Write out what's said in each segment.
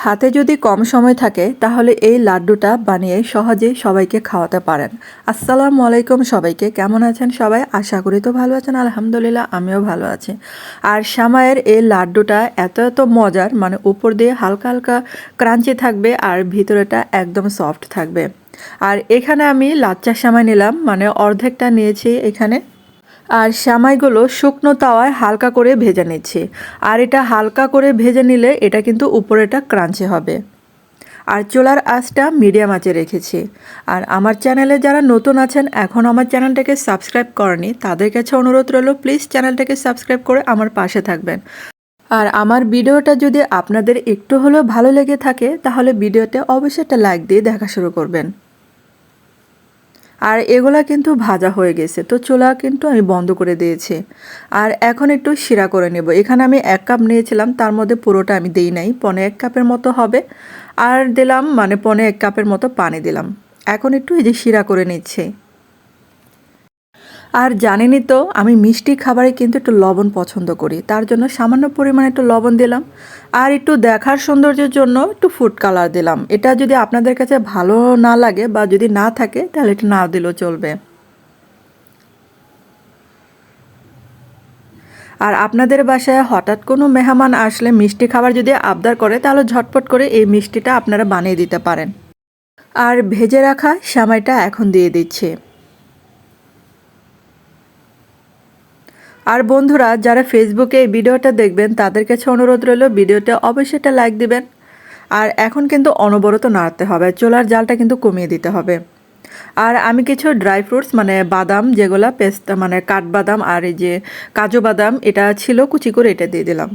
হাতে যদি কম সময় থাকে তাহলে এই লাড্ডুটা বানিয়ে সহজেই সবাইকে খাওয়াতে পারেন। আসসালামু আলাইকুম সবাইকে, কেমন আছেন সবাই? আশা করি তো ভালো আছেন। আলহামদুলিল্লাহ আমিও ভালো আছি। আর সামাইয়ের এই লাড্ডুটা এত এত মজার, মানে উপর দিয়ে হালকা হালকা ক্রাঞ্চি থাকবে আর ভিতরেটা একদম সফট থাকবে। আর এখানে আমি লাচ্চা সামাই নিলাম, মানে অর্ধেকটা নিয়েছি এখানে। আর সেমাইগুলো শুকনো তাওয়ায় হালকা করে ভেজে নিচ্ছি। আর এটা হালকা করে ভেজে নিলে এটা কিন্তু উপরেটা ক্রাঞ্চি হবে। আর চুলার আঁচটা মিডিয়াম আঁচে রেখেছি। আর আমার চ্যানেলে যারা নতুন আছেন, এখন আমার চ্যানেলটাকে সাবস্ক্রাইব করেনি, তাদের কাছে অনুরোধ রইল প্লিজ চ্যানেলটাকে সাবস্ক্রাইব করে আমার পাশে থাকবেন। আর আমার ভিডিওটা যদি আপনাদের একটু হলেও ভালো লেগে থাকে তাহলে ভিডিওতে অবশ্যই একটা লাইক দিয়ে দেখা শুরু করবেন। আর এগুলা কিন্তু ভাজা হয়ে গেছে, তো চুলা কিন্তু আমি বন্ধ করে দিয়েছি। আর এখন একটু শিরা করে নেব। এখানে আমি 1 কাপ নিয়েছিলাম, তার মধ্যে পুরোটা আমি দিই নাই, 1.25 কাপের মতো হবে। আর দিলাম মানে 1.25 কাপের মতো পানি দিলাম। এখন একটু এই যে শিরা করে নিচ্ছি। আর জানেনই তো আমি মিষ্টি খাবারে কিন্তু একটু লবণ পছন্দ করি, তার জন্য সামান্য পরিমাণে একটু লবণ দিলাম। আর একটু দেখার সৌন্দর্যের জন্য একটু ফুড কালার দিলাম। এটা যদি আপনাদের কাছে ভালো না লাগে বা যদি না থাকে তাহলে এটা না দিলেও চলবে। আর আপনাদের বাসায় হঠাৎ কোনো মেহমান আসলে মিষ্টি খাবার যদি আবদার করে তাহলে ঝটপট করে এই মিষ্টিটা আপনারা বানিয়ে দিতে পারেন। আর ভেজে রাখা সেমাইটা এখন দিয়ে দিচ্ছি। আর বন্ধুরা যারা ফেসবুকে এই ভিডিওটা দেখবেন তাদের কাছে অনুরোধ রইল ভিডিওতে অবশ্যই একটা লাইক দিবেন। আর এখন কিন্তু অনবরত নাড়তে হবে, চুলার জালটা কিন্তু কমিয়ে দিতে হবে। আর আমি কিছু ড্রাই ফ্রুটস মানে বাদাম, যেগুলা পেস্তা মানে কাঠবাদাম আর এই যে কাজু বাদাম, এটা ছিল কুচি করে এটা দিয়ে দিলাম।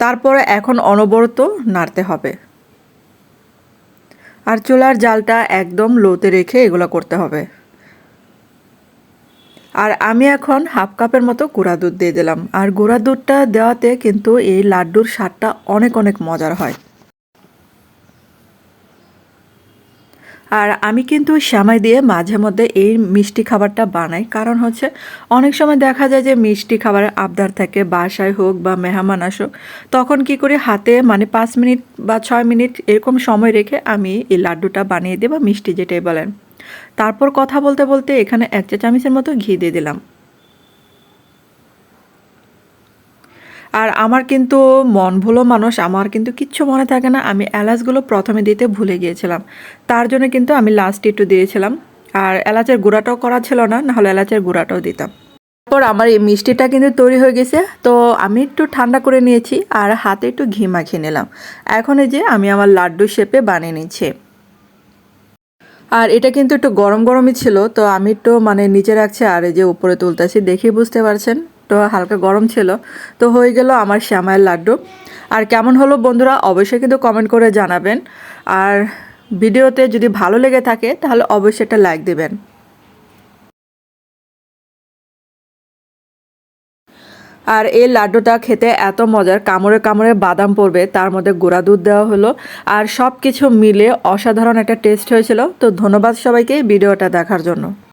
তারপরে এখন অনবরত নাড়তে হবে। আর চুলার জালটা একদম লোতে রেখে এগুলো করতে হবে। আর আমি এখন 1/2 কাপের মতো গুঁড়া দুধ দিয়ে দিলাম। আর গুঁড়া দুধটা দেওয়াতে কিন্তু এই লাড্ডুর স্বাদটা অনেক অনেক মজার হয়। আর আমি কিন্তু সেমাই দিয়ে মাঝে মধ্যে এই মিষ্টি খাবারটা বানাই, কারণ হচ্ছে অনেক সময় দেখা যায় যে মিষ্টি খাবারের আবদার থাকে, বাসায় হোক বা মেহমান আসুক, তখন কি করি হাতে মানে 5 মিনিট বা 6 মিনিট এরকম সময় রেখে আমি এই লাড্ডুটা বানিয়ে দিই বা মিষ্টি যেটাই বলেন। তারপর কথা বলতে বলতে এখানে 1 চা চামচের মতো ঘি দিয়ে দিলাম। আর আমার কিন্তু মন ভুলো মানুষ, আমার কিন্তু কিচ্ছু মনে থাকে না, আমি এলাচগুলো প্রথমে দিতে ভুলে গিয়েছিলাম, তার জন্য কিন্তু আমি লাস্টে একটু দিয়েছিলাম। আর এলাচের গুঁড়াটাও করা ছিল না, নাহলে এলাচের গুঁড়াটাও দিতাম। তারপর আমার এই মিষ্টিটা কিন্তু তৈরি হয়ে গেছে, তো আমি একটু ঠান্ডা করে নিয়েছি আর হাতে একটু ঘি মাখিয়ে নিলাম। এখন এই যে আমি আমার লাড্ডু শেপে বানিয়ে নিচ্ছি। আর এটা কিন্তু একটু গরম গরমই ছিল, তো আমি একটু মানে নিচে রাখছি আর এই যে উপরে তুলতেছি, দেখেই বুঝতে পারছেন তো হালকা গরম ছিল। তো হয়ে গেল আমার সেমাইয়ের লাড্ডু। আর কেমন হলো বন্ধুরা অবশ্যই কিন্তু কমেন্ট করে জানাবেন। আর ভিডিওতে যদি ভালো লেগে থাকে তাহলে অবশ্যই একটা লাইক দেবেন। আর এই লাড্ডুটা খেতে এত মজার, কামড়ে কামড়ে বাদাম পড়বে, তার মধ্যে গুঁড়া দুধ দেওয়া হলো। আর সব কিছু মিলে অসাধারণ একটা টেস্ট হয়েছিল। তো ধন্যবাদ সবাইকে ভিডিওটা দেখার জন্য।